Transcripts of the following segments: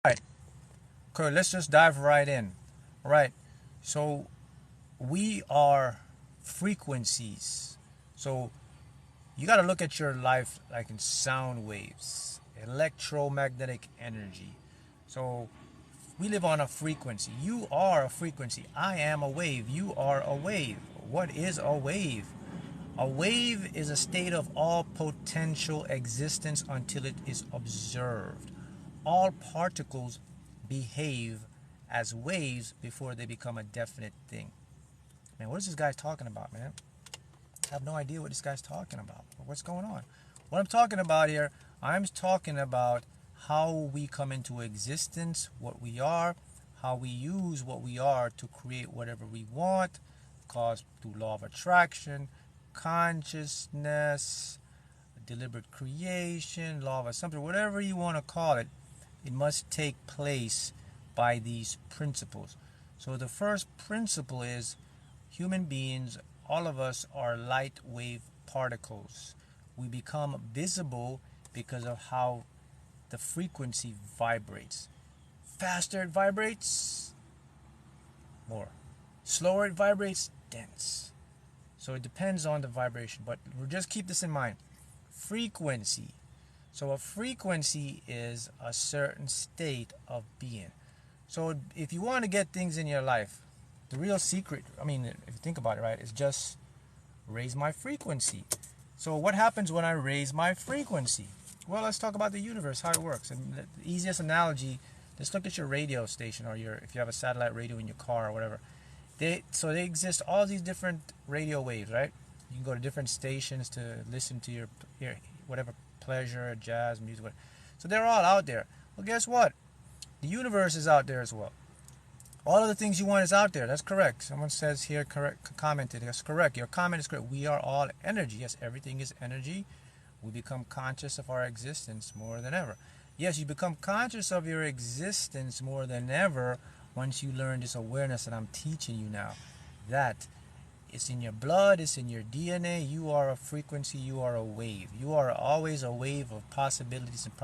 Right. Okay, let's just dive right in. All right. So we are frequencies. So you got to look at your life like in sound waves, electromagnetic energy. So we live on a frequency. You are a frequency. I am a wave. You are a wave. What is a wave? A wave is a state of all potential existence until it is observed. All particles behave as waves before they become a definite thing. Man, what is this guy talking about, man? I have no idea what this guy's talking about. What's going on? What I'm talking about here, I'm talking about how we come into existence, what we are, how we use what we are to create whatever we want, cause through law of attraction, consciousness, deliberate creation, law of assumption, whatever you want to call it, it must take place by these principles. So the first principle is human beings, all of us are light wave particles. We become visible because of how the frequency vibrates. Faster it vibrates, more. Slower it vibrates, dense. So it depends on the vibration, but we'll just keep this in mind. Frequency. So a frequency is a certain state of being. So if you want to get things in your life, the real secret, I mean, if you think about it, right, is just raise my frequency. So what happens when I raise my frequency? Well, let's talk about the universe, how it works. And the easiest analogy, just look at your radio station, or if you have a satellite radio in your car or whatever. They exist, all these different radio waves, right? You can go to different stations to listen to your whatever pleasure, jazz, music, whatever. So they're all out there. Well, guess what? The universe is out there as well. All of the things you want is out there. That's correct. Someone says here, correct, commented. That's correct. Your comment is correct. We are all energy. Yes, everything is energy. We become conscious of our existence more than ever. Yes, you become conscious of your existence more than ever once you learn this awareness that I'm teaching you now. That it's in your blood, it's in your DNA. You are a frequency, you are a wave. You are always a wave of possibilities and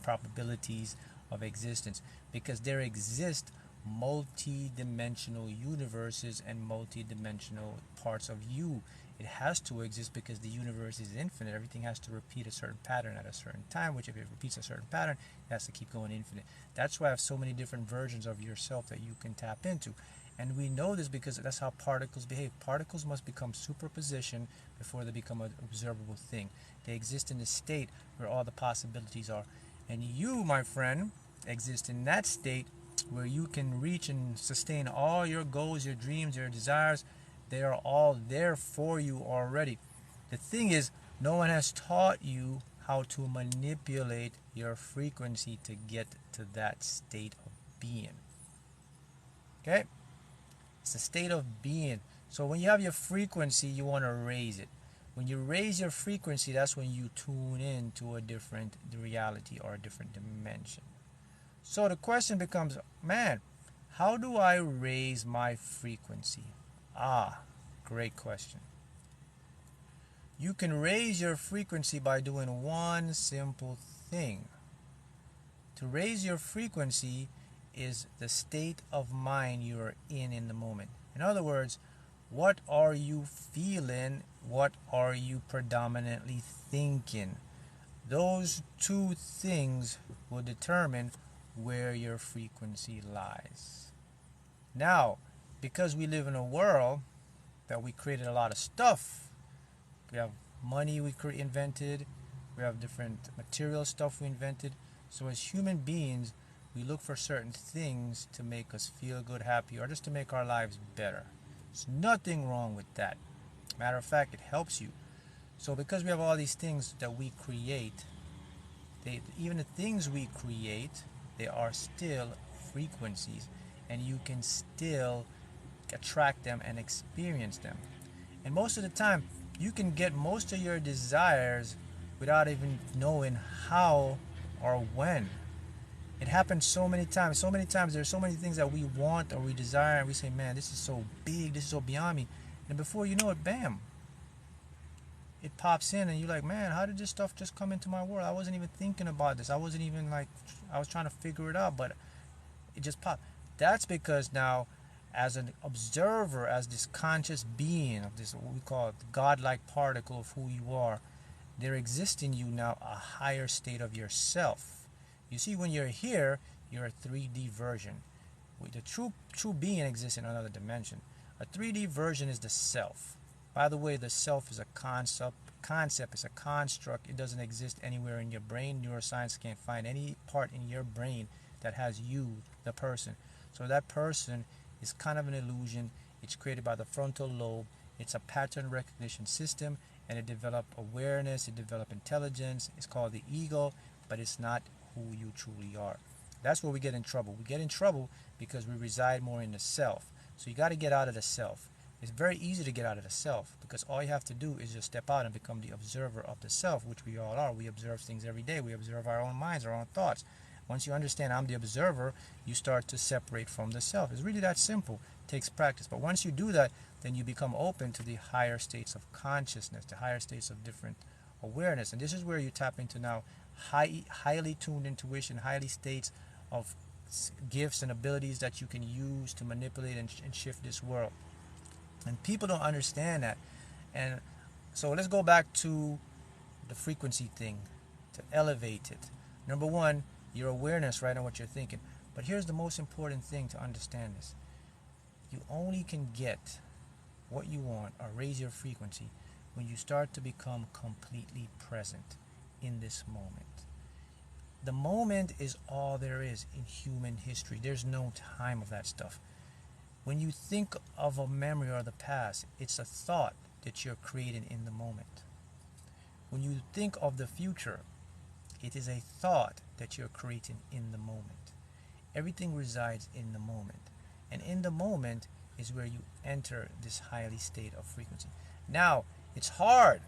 probabilities of existence, because there exist multi-dimensional universes and multi-dimensional parts of you. It has to exist because the universe is infinite. Everything has to repeat a certain pattern at a certain time, which if it repeats a certain pattern, it has to keep going infinite. That's why I have so many different versions of yourself that you can tap into. And we know this because that's how particles behave. Particles must become superposition before they become an observable thing. They exist in a state where all the possibilities are. And you, my friend, exist in that state where you can reach and sustain all your goals, your dreams, your desires. They are all there for you already. The thing is, no one has taught you how to manipulate your frequency to get to that state of being. Okay? It's a state of being. So when you have your frequency, you want to raise it. When you raise your frequency, that's when you tune in to a different reality or a different dimension. So the question becomes, man, how do I raise my frequency? Ah, great question. You can raise your frequency by doing one simple thing. To raise your frequency is the state of mind you are in the moment. In other words, what are you feeling? What are you predominantly thinking? Those two things will determine where your frequency lies. Now, because we live in a world that we created a lot of stuff, we have money we invented, we have different material stuff we invented. So as human beings, we look for certain things to make us feel good, happy, or just to make our lives better. There's nothing wrong with that. Matter of fact, it helps you. So because we have all these things that we create, even the things we create, they are still frequencies, and you can still attract them and experience them. And most of the time, you can get most of your desires without even knowing how or when. It happens so many times. So many times there's so many things that we want or we desire, and we say, man, this is so big, this is so beyond me. And before you know it, bam, it pops in and you're like, man, how did this stuff just come into my world? I wasn't even thinking about this. I wasn't even like, I was trying to figure it out, but it just popped. That's because now, as an observer, as this conscious being of this, what we call it, the godlike particle of who you are, there exists in you now a higher state of yourself. You see, when you're here, you're a 3D version. The true being exists in another dimension. A 3D version is the self. By the way, the self is a concept. It's a construct. It doesn't exist anywhere in your brain. Neuroscience can't find any part in your brain that has you, the person. So that person is kind of an illusion. It's created by the frontal lobe. It's a pattern recognition system, and it develops awareness, it develops intelligence. It's called the ego, but it's not who you truly are. That's where we get in trouble. We get in trouble because we reside more in the self. So you got to get out of the self. It's very easy to get out of the self because all you have to do is just step out and become the observer of the self, which we all are. We observe things every day. We observe our own minds, our own thoughts. Once you understand I'm the observer, you start to separate from the self. It's really that simple. It takes practice. But once you do that, then you become open to the higher states of consciousness, the higher states of different awareness. And this is where you tap into now highly tuned intuition, highly states of gifts and abilities that you can use to manipulate and shift this world. And people don't understand that. And so let's go back to the frequency thing, to elevate it. Number one, your awareness right on what you're thinking. But here's the most important thing to understand this. You only can get what you want or raise your frequency when you start to become completely present in this moment. The moment is all there is in human history. There's no time of that stuff. When you think of a memory or the past, it's a thought that you're creating in the moment. When you think of the future, it is a thought that you're creating in the moment. Everything resides in the moment. And in the moment is where you enter this highly state of frequency. Now, it's hard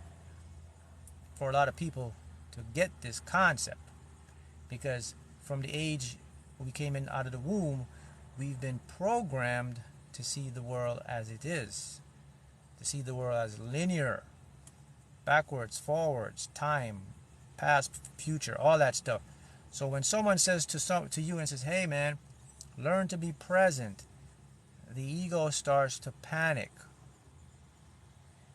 for a lot of people to get this concept because from the age we came in out of the womb, we've been programmed to see the world as it is, to see the world as linear, backwards, forwards, time, past, future, all that stuff. So when someone says to you and says, hey man, learn to be present, the ego starts to panic.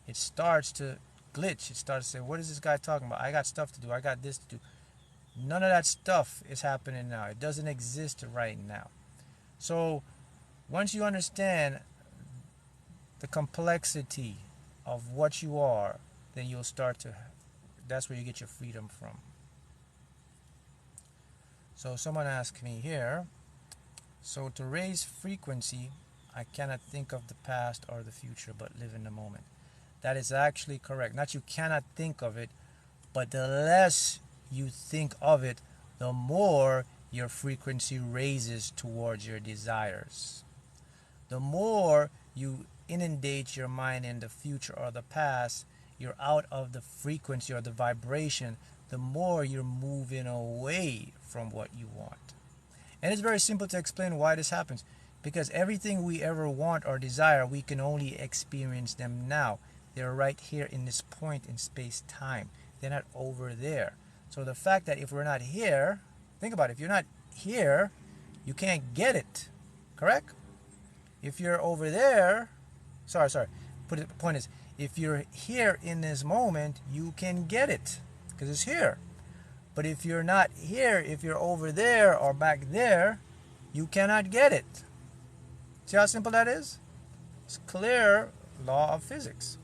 It starts to glitch. It starts to say, what is this guy talking about? I got stuff to do. I got this to do. None of that stuff is happening now. It doesn't exist right now. So once you understand the complexity of what you are, then you'll start to, that's where you get your freedom from. So someone asked me here, so to raise frequency, I cannot think of the past or the future, but live in the moment. That is actually correct. Not you cannot think of it, but the less you think of it, the more your frequency raises towards your desires. The more you inundate your mind in the future or the past, you're out of the frequency or the vibration, the more you're moving away from what you want. And it's very simple to explain why this happens. Because everything we ever want or desire, we can only experience them now. They're right here in this point in space-time. They're not over there. So the fact that if we're not here, think about it, if you're not here, you can't get it. Correct? If you're over there, the point is, if you're here in this moment, you can get it because it's here. But if you're not here, if you're over there or back there, you cannot get it. See how simple that is? It's clear law of physics.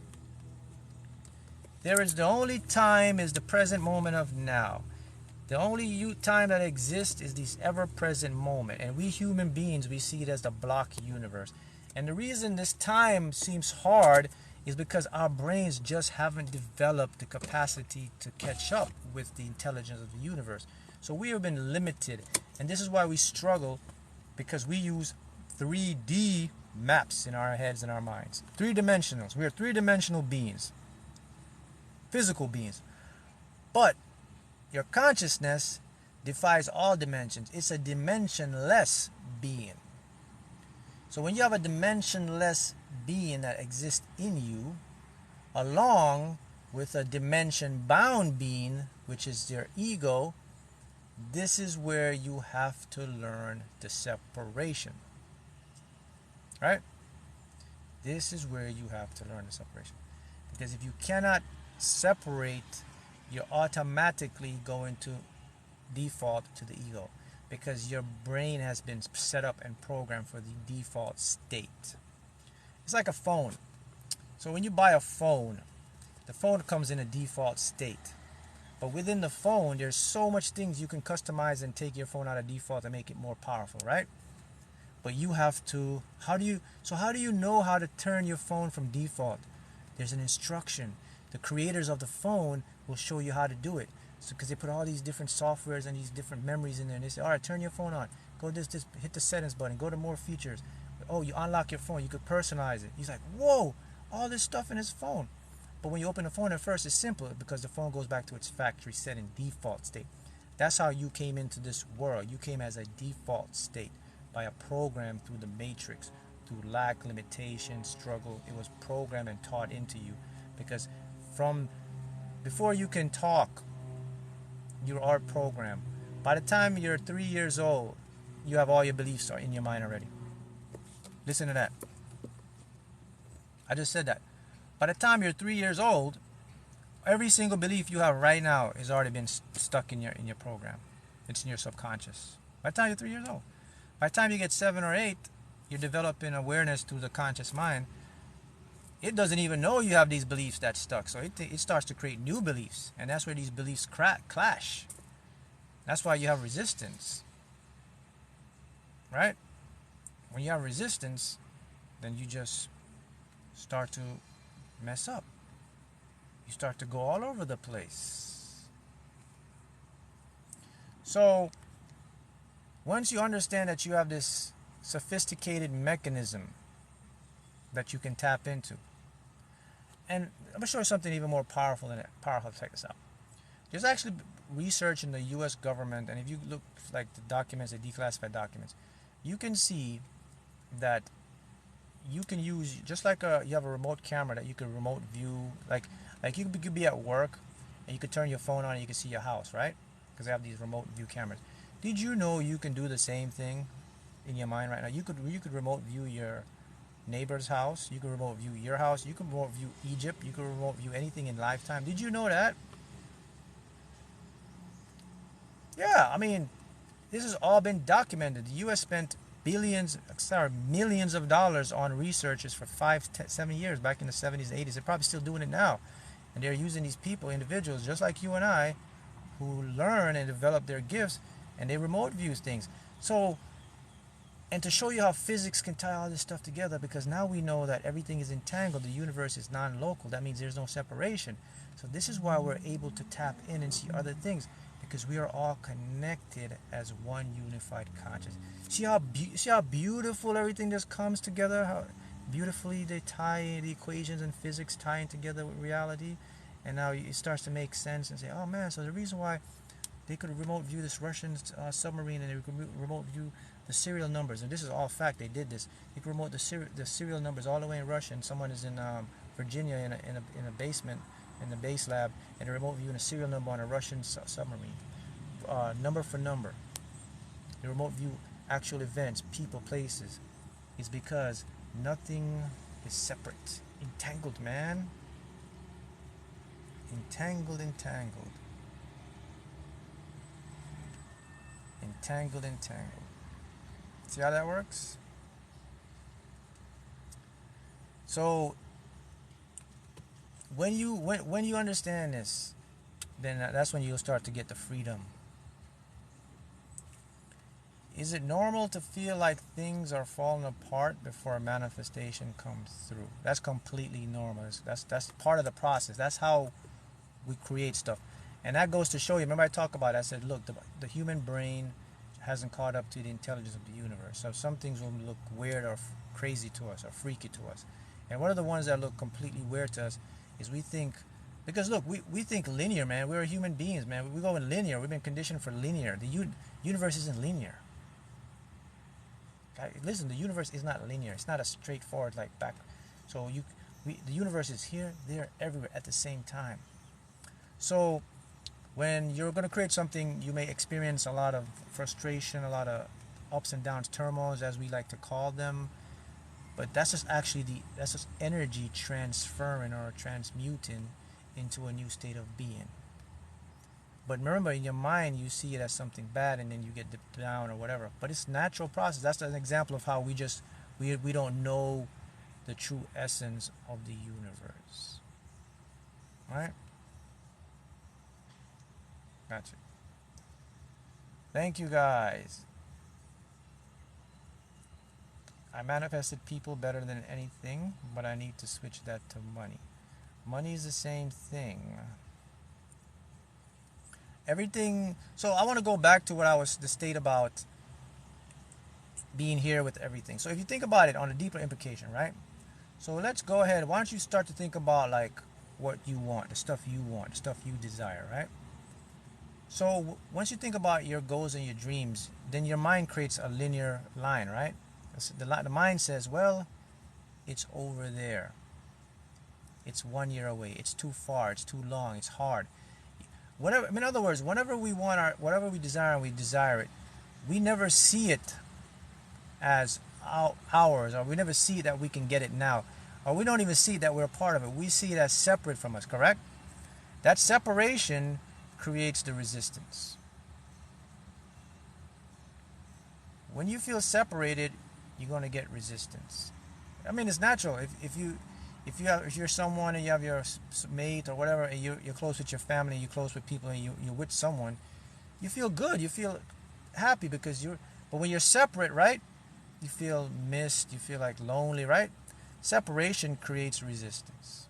There is the only time is the present moment of now. The only time that exists is this ever-present moment. And we human beings, we see it as the block universe. And the reason this time seems hard is because our brains just haven't developed the capacity to catch up with the intelligence of the universe. So we have been limited. And this is why we struggle, because we use 3D maps in our heads and our minds. 3-dimensionals. We are 3-dimensional beings. Physical beings. But your consciousness defies all dimensions. It's a dimensionless being. So when you have a dimensionless being that exists in you, along with a dimension bound being, which is their ego, this is where you have to learn the separation. Right? This is where you have to learn the separation. Because if you cannot separate, you're automatically going to default to the ego. Because your brain has been set up and programmed for the default state. It's like a phone. So when you buy a phone, the phone comes in a default state. But within the phone, there's so much things you can customize and take your phone out of default and make it more powerful, right? But you have to, how do you know how to turn your phone from default? There's an instruction. The creators of the phone will show you how to do it. So because they put all these different softwares and these different memories in there, and they say, all right, turn your phone on. Go this, hit the settings button, go to more features. Oh, you unlock your phone, you could personalize it. He's like, whoa, all this stuff in his phone. But when you open the phone at first, it's simple because the phone goes back to its factory setting default state. That's how you came into this world. You came as a default state by a program through the matrix, through lack, limitation, struggle. It was programmed and taught into you because from before you can talk, you are programmed. By the time you're 3 years old, you have all your beliefs are in your mind already. Listen to that. I just said that. By the time you're 3 years old, every single belief you have right now has already been stuck in your program. It's in your subconscious. By the time you're 3 years old. By the time you get 7 or 8, you're developing awareness to the conscious mind. It doesn't even know you have these beliefs that's stuck. So it starts to create new beliefs. And that's where these beliefs clash. That's why you have resistance. Right? When you have resistance, then you just start to mess up. You start to go all over the place. So once you understand that you have this sophisticated mechanism that you can tap into, and I'm going to show you something even more powerful than it. Powerful. Check this out. There's actually research in the U.S. government, and if you look like the documents, the declassified documents, you can see that you can use, just like you have a remote camera that you can remote view, like you could be at work and you could turn your phone on and you can see your house, right? Because they have these remote view cameras. Did you know you can do the same thing in your mind right now? You could remote view your neighbor's house. You can remote view your house. You can remote view Egypt. You can remote view anything in lifetime. Did you know that? Yeah, I mean, this has all been documented. The U.S. spent millions of dollars on researchers for 7 years back in the 70s and 80s. They're probably still doing it now. And they're using these people, individuals, just like you and I, who learn and develop their gifts, and they remote view things. So, and to show you how physics can tie all this stuff together, because now we know that everything is entangled, the universe is non-local. That means there's no separation. So this is why we're able to tap in and see other things, because we are all connected as one unified consciousness. See how beautiful everything just comes together, how beautifully they tie the equations and physics tying together with reality, and now it starts to make sense and say, oh man, so the reason why they could remote view this Russian submarine, and they could remote view the serial numbers, and this is all fact, they did this. They could remote the serial numbers all the way in Russia, and someone is in Virginia in a basement, in the base lab, and they remote viewing a serial number on a Russian submarine, number for number. They remote view actual events, people, places. Is because nothing is separate. Entangled, man. Entangled. See how that works? So when you understand this, then that's when you'll start to get the freedom. Is it normal to feel like things are falling apart before a manifestation comes through? That's completely normal. That's part of the process. That's how we create stuff. And that goes to show you, remember I talked about it, I said, look, the human brain hasn't caught up to the intelligence of the universe. So some things will look weird or crazy to us or freaky to us. And one of the ones that look completely weird to us is we think, because look, we think linear, man. We're human beings, man. We go in linear. We've been conditioned for linear. The universe isn't linear. Listen, the universe is not linear. It's not a straightforward like back. So The universe is here, there, everywhere at the same time. So when you're going to create something, you may experience a lot of frustration, a lot of ups and downs, turmoils, as we like to call them. But that's just that's just energy transferring or transmuting into a new state of being. But remember, in your mind, you see it as something bad, and then you get dipped down or whatever. But it's a natural process. That's an example of how we don't know the true essence of the universe. Right? Gotcha. Thank you, guys. I manifested people better than anything, but I need to switch that to money. Money is the same thing. Everything. So I want to go back to what the state about being here with everything. So if you think about it on a deeper implication, right? So let's go ahead. Why don't you start to think about like what you want, the stuff you want, the stuff you desire, right? So once you think about your goals and your dreams, then your mind creates a linear line, right? The mind says, well, it's over there. It's 1 year away. It's too far. It's too long. It's hard. Whatever. In other words, whenever we want whatever we desire and we desire it, we never see it as ours, or we never see that we can get it now, or we don't even see that we're a part of it. We see it as separate from us. Correct? That separation creates the resistance. When you feel separated, you're going to get resistance. I mean, it's natural. If you're someone and you have your mate or whatever, and you're close with your family, you're close with people, and you're with someone, you feel good. You feel happy because But when you're separate, right? You feel missed. You feel like lonely, right? Separation creates resistance.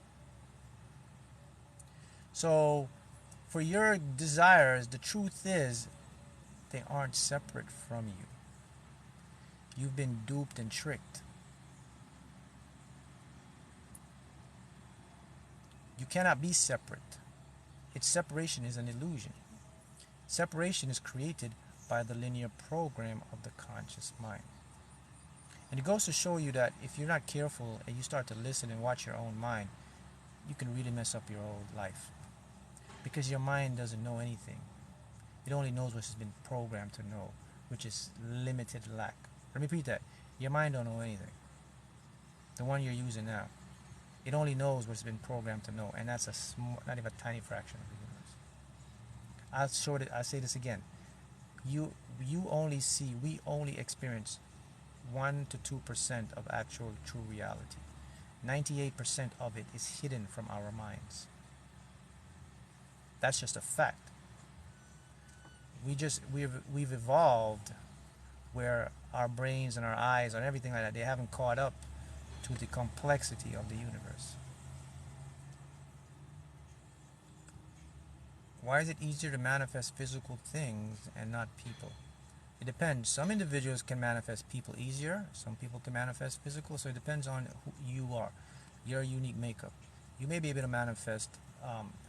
So, for your desires, the truth is, they aren't separate from you. You've been duped and tricked. You cannot be separate. Its separation is an illusion. Separation is created by the linear program of the conscious mind. And it goes to show you that if you're not careful and you start to listen and watch your own mind, you can really mess up your whole life. Because your mind doesn't know anything. It only knows what it's been programmed to know, which is limited lack. Let me repeat that. Your mind don't know anything. The one you're using now. It only knows what's been programmed to know, and that's not even a tiny fraction of the universe. I'll say this again. We only experience 1 to 2% of actual true reality. 98% of it is hidden from our minds. That's just a fact. We've evolved where our brains and our eyes and everything like that, they haven't caught up to the complexity of the universe. Why is it easier to manifest physical things and not people? It depends. Some individuals can manifest people easier. Some people can manifest physical. So it depends on who you are, your unique makeup. You may be able to manifest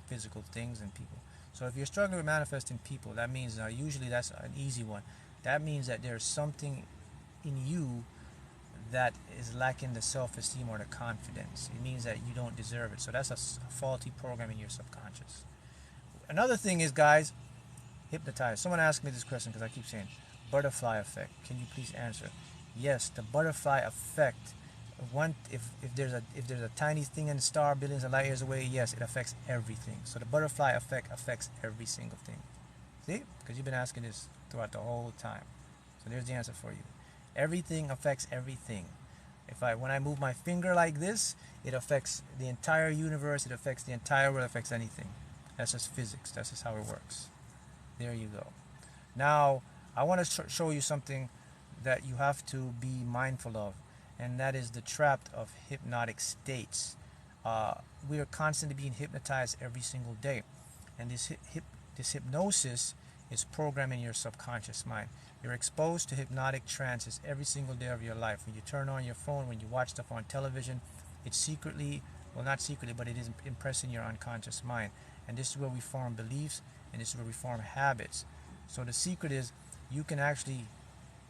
physical things and people. So if you're struggling with manifesting people, that means usually that's an easy one. That means that there's something in you that is lacking the self-esteem or the confidence. It means that you don't deserve it. So that's a faulty program in your subconscious. Another thing is, guys, hypnotize. Someone asked me this question because I keep saying butterfly effect. Can you please answer? Yes, the butterfly effect. If there's a tiny thing in the star billions of light years away, yes, it affects everything. So the butterfly effect affects every single thing. See? Because you've been asking this throughout the whole time. So there's the answer for you. Everything affects everything. When I move my finger like this, it affects the entire universe. It affects the entire world. It affects anything. That's just physics. That's just how it works. There you go. Now, I want to show you something that you have to be mindful of, and that is the trap of hypnotic states. We are constantly being hypnotized every single day, and this hypnosis is programming your subconscious mind. You're exposed to hypnotic trances every single day of your life. When you turn on your phone, when you watch stuff on television, it's secretly, well, not secretly, but it is impressing your unconscious mind. And this is where we form beliefs, and this is where we form habits. So the secret is you can actually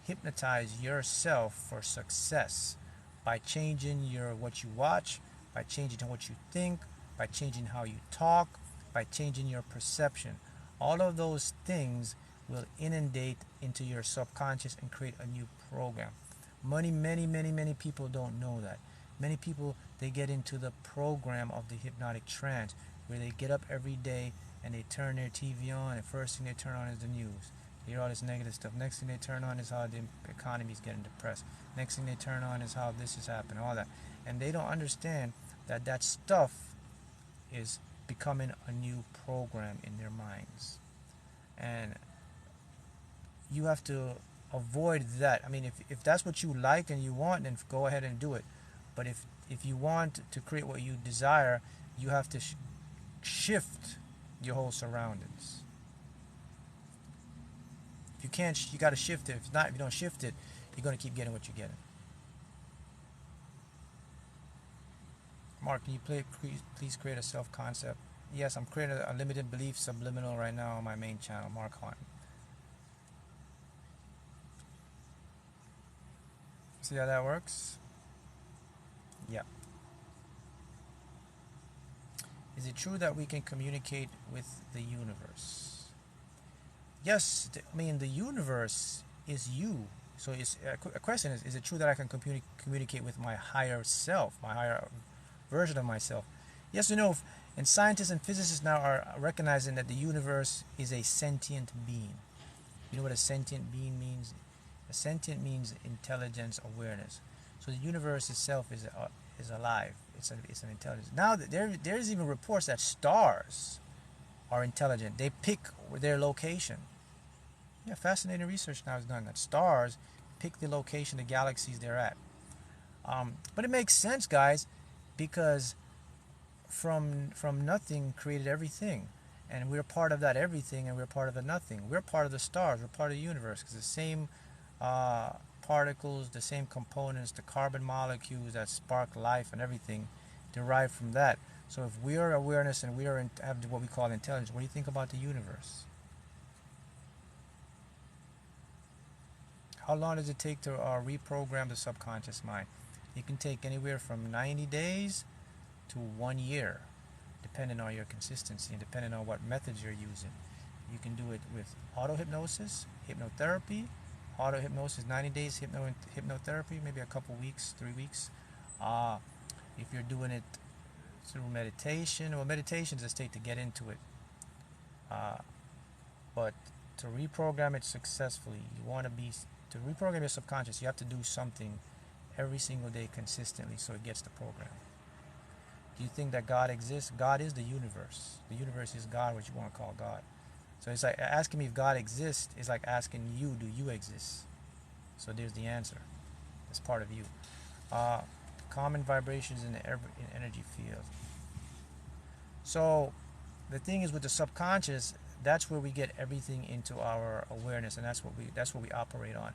hypnotize yourself for success by changing what you watch, by changing what you think, by changing how you talk, by changing your perception. All of those things will inundate into your subconscious and create a new program. Many people don't know that. Many people, they get into the program of the hypnotic trance where they get up every day and they turn their TV on, and first thing they turn on is the news. They hear all this negative stuff. Next thing they turn on is how the economy is getting depressed. Next thing they turn on is how this is happening, all that. And they don't understand that that stuff is becoming a new program in their minds. And you have to avoid that. I mean, if that's what you like and you want, then go ahead and do it. But if you want to create what you desire, you have to shift your whole surroundings. If you can't, you got to shift it. If you don't shift it, you're going to keep getting what you're getting. Mark, can you please create a self-concept? Yes, I'm creating a limited belief subliminal right now on my main channel, Mark Haughton. See how that works? Yeah. Is it true that we can communicate with the universe? Yes, I mean, the universe is you. So it's, a question is it true that I can communicate with my higher self, my higher version of myself? Yes or no? And scientists and physicists now are recognizing that the universe is a sentient being. You know what a sentient being means? A sentient means intelligence, awareness. So the universe itself is alive. It's an intelligence. Now there's even reports that stars are intelligent. They pick their location. Yeah, fascinating research now is done that stars pick the location, the galaxies they're at. But it makes sense, guys, because from nothing created everything, and we're part of that everything, and we're part of the nothing. We're part of the stars. We're part of the universe, because the same particles, the same components, the carbon molecules that spark life and everything derive from that. So if we are awareness and we have what we call intelligence, what do you think about the universe? How long does it take to reprogram the subconscious mind? It can take anywhere from 90 days to 1 year, depending on your consistency and depending on what methods you're using. You can do it with auto-hypnosis, hypnotherapy. Auto-hypnosis, 90 days, hypnotherapy, maybe a couple weeks, 3 weeks. If you're doing it through meditation, well, meditation is a state to get into it. But to reprogram it successfully, to reprogram your subconscious, you have to do something every single day consistently so it gets the program. Do you think that God exists? God is the universe. The universe is God, what you want to call God. So it's like asking me if God exists is like asking you, do you exist? So there's the answer. It's part of you. Common vibrations in the energy field. So the thing is with the subconscious, that's where we get everything into our awareness, and that's what we operate on.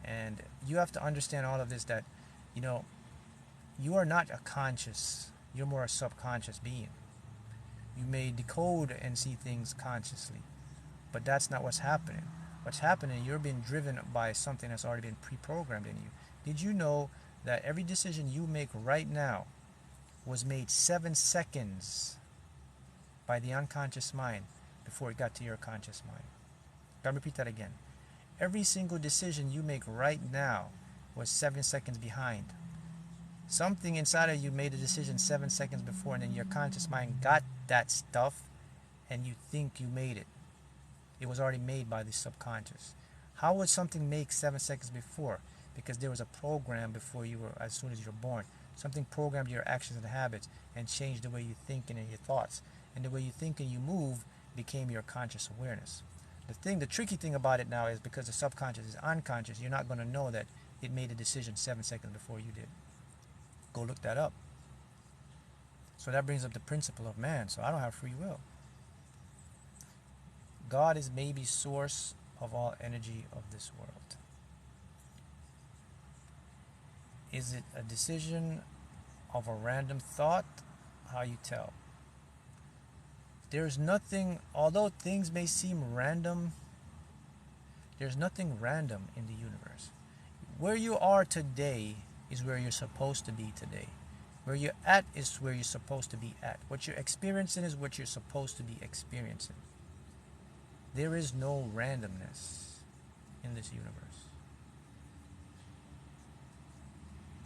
And you have to understand all of this, that you are not a conscious, you're more a subconscious being. You may decode and see things consciously, but that's not what's happening. What's happening, you're being driven by something that's already been pre-programmed in you. Did you know that every decision you make right now was made 7 seconds by the unconscious mind before it got to your conscious mind? I'll repeat that again. Every single decision you make right now was 7 seconds behind. Something inside of you made a decision 7 seconds before, and then your conscious mind got that stuff, and you think you made it. It was already made by the subconscious. How would something make 7 seconds before? Because there was a program before you were, as soon as you were born. Something programmed your actions and habits and changed the way you think and your thoughts. And the way you think and you move became your conscious awareness. The tricky thing about it now is because the subconscious is unconscious, you're not going to know that it made a decision 7 seconds before you did. Go look that up. So that brings up the principle of man. So I don't have free will. God is maybe source of all energy of this world. Is it a decision of a random thought? How you tell? There's nothing, although things may seem random, there's nothing random in the universe. Where you are today is where you're supposed to be today. Where you're at is where you're supposed to be at. What you're experiencing is what you're supposed to be experiencing. There is no randomness in this universe.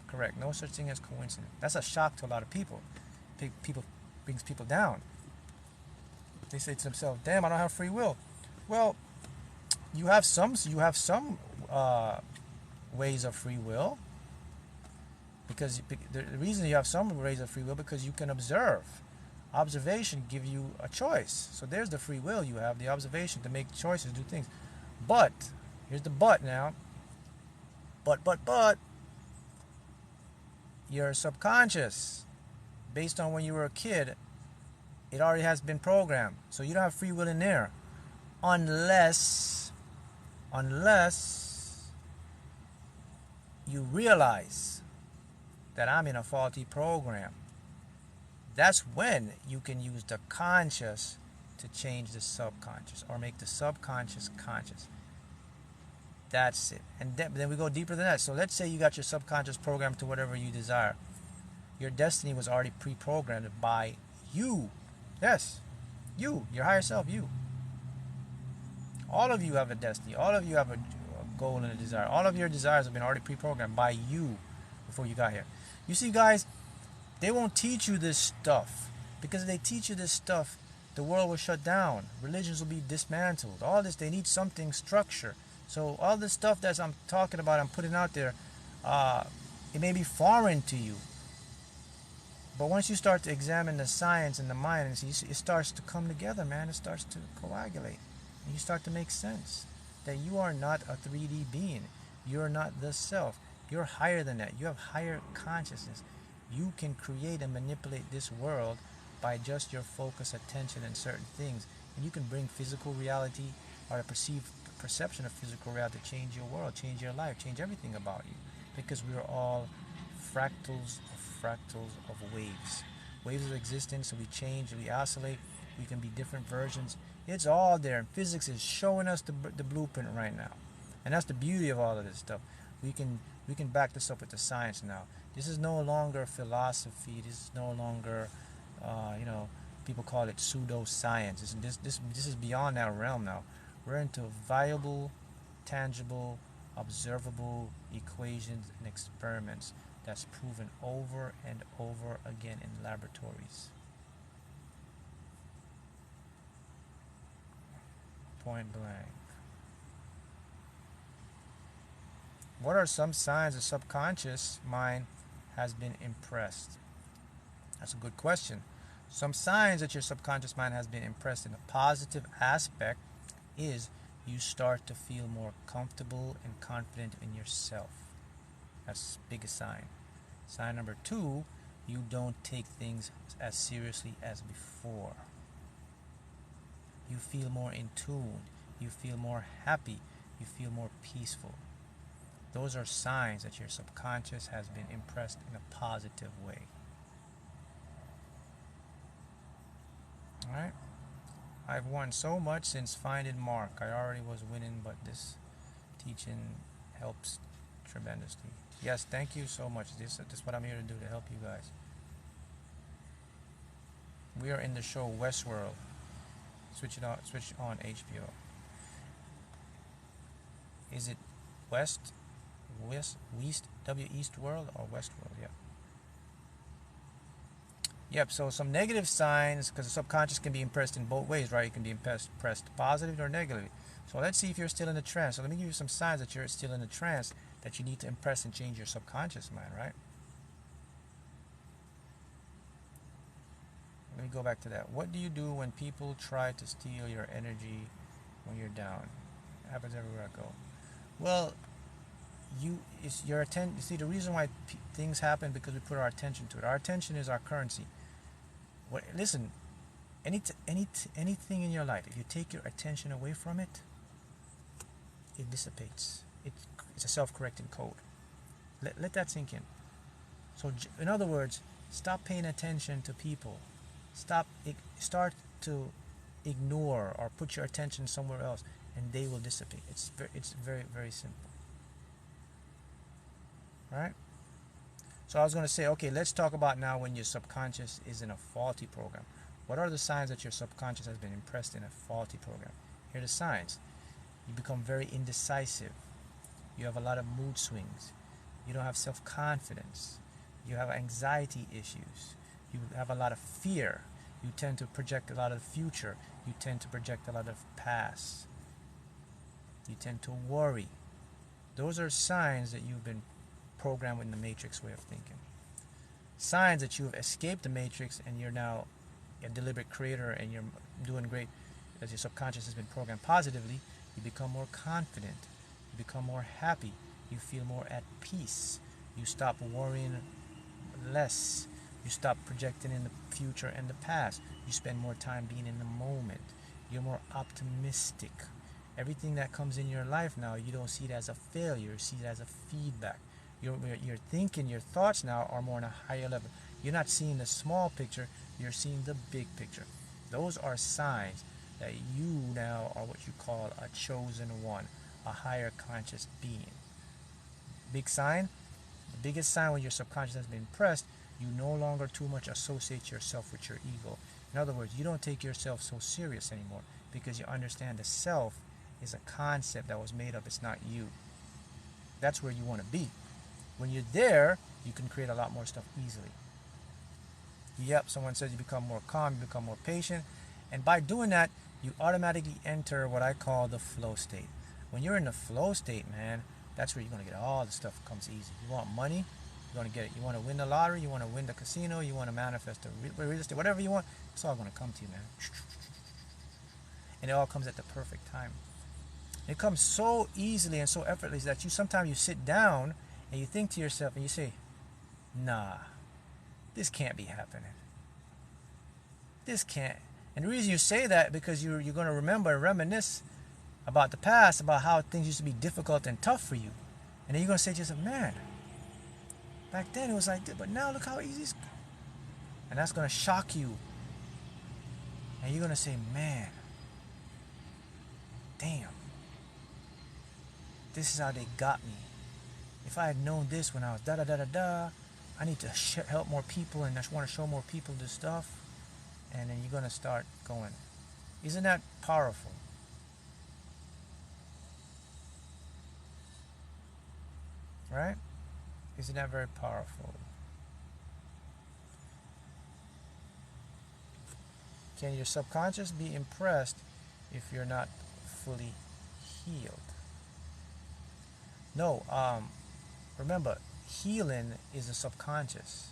Correct. No such thing as coincidence. That's a shock to a lot of people. People brings people down. They say to themselves, "Damn, I don't have free will." Well, you have some. You have some ways of free will. Because the reason you have some ways of free will because you can observe. Observation gives you a choice. So there's the free will you have, the observation to make choices, do things. But here's the but now. But your subconscious, based on when you were a kid, it already has been programmed. So you don't have free will in there. Unless you realize that I'm in a faulty program. That's when you can use the conscious to change the subconscious or make the subconscious conscious. That's it. And then we go deeper than that. So let's say you got your subconscious programmed to whatever you desire. Your destiny was already pre-programmed by you. Yes, you, your higher self, you. All of you have a destiny. All of you have a goal and a desire. All of your desires have been already pre-programmed by you before you got here. You see, guys, they won't teach you this stuff. Because if they teach you this stuff, the world will shut down. Religions will be dismantled. All this, they need something structure. So all this stuff that I'm talking about, I'm putting out there, it may be foreign to you. But once you start to examine the science and the mind, it starts to come together, man. It starts to coagulate. And you start to make sense that you are not a 3D being. You're not the self. You're higher than that. You have higher consciousness. You can create and manipulate this world by just your focus, attention, and certain things. And you can bring physical reality or a perception of physical reality to change your world, change your life, change everything about you. Because we are all fractals of waves. Waves of existence, so we change, we oscillate, we can be different versions. It's all there, and physics is showing us the blueprint right now. And that's the beauty of all of this stuff. We can back this up with the science now. This is no longer philosophy. This is no longer, people call it pseudoscience. This is beyond that realm now. We're into viable, tangible, observable equations and experiments that's proven over and over again in laboratories. Point blank. What are some signs the subconscious mind has been impressed? That's a good question. Some signs that your subconscious mind has been impressed in a positive aspect is you start to feel more comfortable and confident in yourself. That's the biggest sign. Sign number 2, you don't take things as seriously as before. You feel more in tune. You feel more happy. You feel more peaceful. Those are signs that your subconscious has been impressed in a positive way. Alright? I've won so much since finding Mark. I already was winning, but this teaching helps tremendously. Yes, thank you so much. This is what I'm here to do, to help you guys. We are in the show Westworld. Switch on HBO. Is it West, East World or Westworld? Yeah. Yep, so some negative signs, because the subconscious can be impressed in both ways, right? It can be impressed positively or negatively. So let's see if you're still in the trance. So let me give you some signs that you're still in the trance that you need to impress and change your subconscious mind, right? Let me go back to that. What do you do when people try to steal your energy when you're down? It happens everywhere I go. Well, it's your attention. See, the reason why things happen because we put our attention to it. Our attention is our currency. Listen, anything in your life, if you take your attention away from it, it dissipates. It's a self-correcting code. Let that sink in. So, in other words, stop paying attention to people. Start to ignore or put your attention somewhere else, and they will dissipate. It's very, very simple. Right? So I was going to say, okay, let's talk about now when your subconscious is in a faulty program. What are the signs that your subconscious has been impressed in a faulty program? Here are the signs. You become very indecisive. You have a lot of mood swings. You don't have self-confidence. You have anxiety issues. You have a lot of fear. You tend to project a lot of the future. You tend to project a lot of past. You tend to worry. Those are signs that you've been programmed with the matrix way of thinking. Signs that you've escaped the matrix and you're now a deliberate creator and you're doing great. As your subconscious has been programmed positively, you become more confident. You become more happy. You feel more at peace. You stop worrying less. You stop projecting in the future and the past. You spend more time being in the moment. You're more optimistic. Everything that comes in your life now, you don't see it as a failure. You see it as a feedback. Your thinking, your thoughts now are more on a higher level. You're not seeing the small picture. You're seeing the big picture. Those are signs that you now are what you call a chosen one, a higher conscious being. Big sign, the biggest sign when your subconscious has been impressed, you no longer too much associate yourself with your ego. In other words, you don't take yourself so serious anymore because you understand the self is a concept that was made up. It's not you. That's where you want to be. When you're there, you can create a lot more stuff easily. Yep, someone says you become more calm, you become more patient. And by doing that, you automatically enter what I call the flow state. When you're in the flow state, man, that's where you're going to get all the stuff comes easy. You want money, you're going to get it. You want to win the lottery, you want to win the casino, you want to manifest the real estate, whatever you want, it's all going to come to you, man. And it all comes at the perfect time. It comes so easily and so effortlessly that sometimes you sit down and you think to yourself and you say, nah, this can't be happening. This can't. And the reason you say that because you're going to remember and reminisce about the past, about how things used to be difficult and tough for you. And then you're going to say to yourself, man, back then it was like this, but now look how easy it's. And that's going to shock you. And you're going to say, man, damn, this is how they got me. If I had known this when I was da-da-da-da-da, I need to help more people and I just want to show more people this stuff. And then you're going to start going. Isn't that powerful? Right? Isn't that very powerful? Can your subconscious be impressed if you're not fully healed? No. Remember, healing is the subconscious.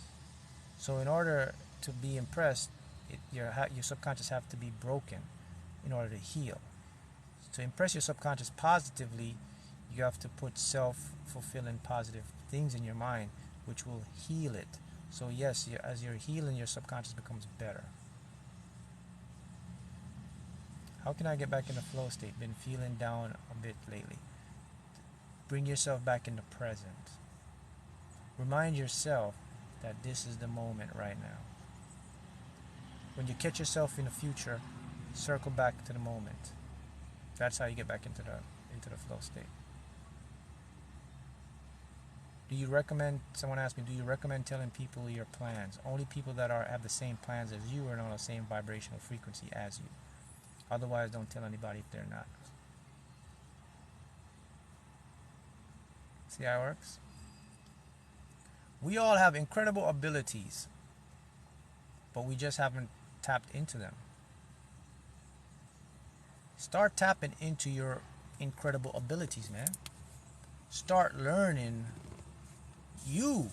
So in order to be impressed, your subconscious have to be broken in order to heal. To impress your subconscious positively, you have to put self-fulfilling positive things in your mind, which will heal it. So yes, as you're healing, your subconscious becomes better. How can I get back in the flow state? Been feeling down a bit lately. Bring yourself back in the present. Remind yourself that this is the moment right now. When you catch yourself in the future, circle back to the moment. That's how you get back into the flow state. Do you recommend, someone asked me, do you recommend telling people your plans? Only people that have the same plans as you are on the same vibrational frequency as you. Otherwise, don't tell anybody if they're not. See how it works? We all have incredible abilities, but we just haven't tapped into them. Start tapping into your incredible abilities, man. Start learning you.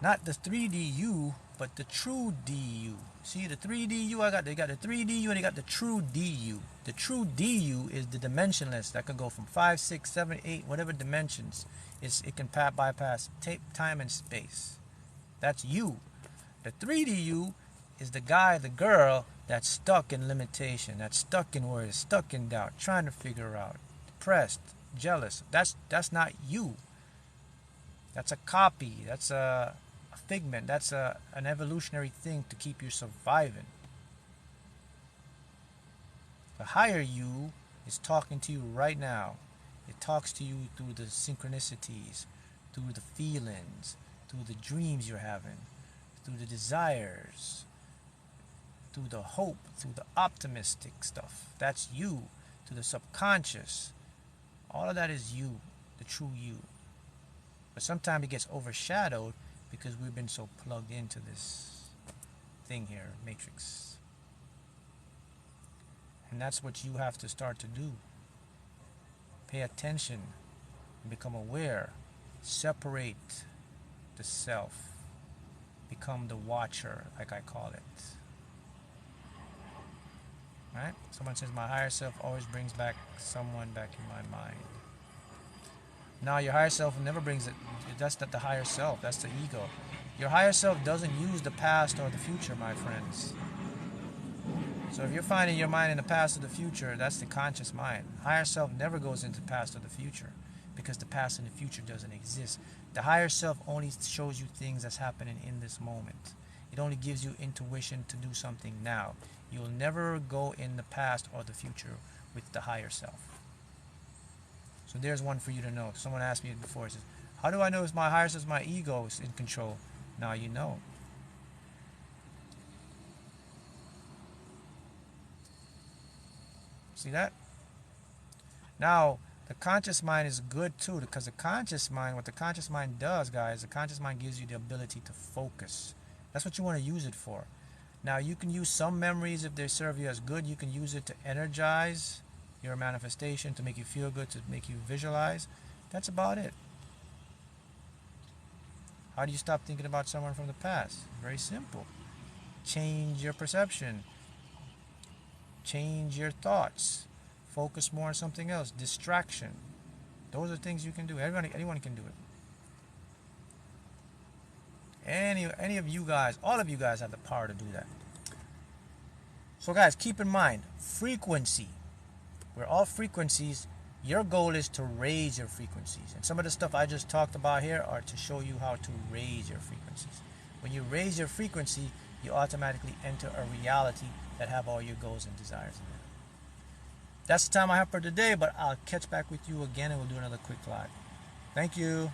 Not the 3D you, but the true DU. See the 3D you, they got the 3D you and they got the true DU. The true DU is the dimensionless that could go from 5, 6, 7, 8, whatever dimensions. It can bypass time and space. That's you. The 3D you is the guy, the girl that's stuck in limitation, that's stuck in worries, stuck in doubt, trying to figure out, depressed, jealous. That's not you. That's a copy. That's a figment. That's an evolutionary thing to keep you surviving. The higher you is talking to you right now. It talks to you through the synchronicities, through the feelings, through the dreams you're having, through the desires, through the hope, through the optimistic stuff. That's you. To the subconscious. All of that is you, the true you. But sometimes it gets overshadowed because we've been so plugged into this thing here, matrix. And that's what you have to start to do. Pay attention, become aware, separate the self, become the watcher, like I call it. Right? Someone says my higher self always brings back someone back in my mind. Now your higher self never brings it. That's not the higher self. That's the ego. Your higher self doesn't use the past or the future, my friends. So if you're finding your mind in the past or the future, that's the conscious mind. Higher self never goes into the past or the future because the past and the future doesn't exist. The higher self only shows you things that's happening in this moment. It only gives you intuition to do something now. You'll never go in the past or the future with the higher self. So there's one for you to know. Someone asked me before, says, how do I know if my higher self, my ego is in control? Now you know. See that? Now, the conscious mind is good too, because the conscious mind, what the conscious mind does, guys, the conscious mind gives you the ability to focus. That's what you want to use it for. Now, you can use some memories if they serve you as good. You can use it to energize your manifestation, to make you feel good, to make you visualize. That's about it. How do you stop thinking about someone from the past? Very simple. Change your perception. Change your thoughts. Focus more on something else. Distraction. Those are things you can do. Anyone can do it. Any of you guys, all of you guys have the power to do that. So guys, keep in mind, frequency. We're all frequencies. Your goal is to raise your frequencies. And some of the stuff I just talked about here are to show you how to raise your frequencies. When you raise your frequency, you automatically enter a reality that have all your goals and desires in it. That's the time I have for today, but I'll catch back with you again and we'll do another quick live. Thank you.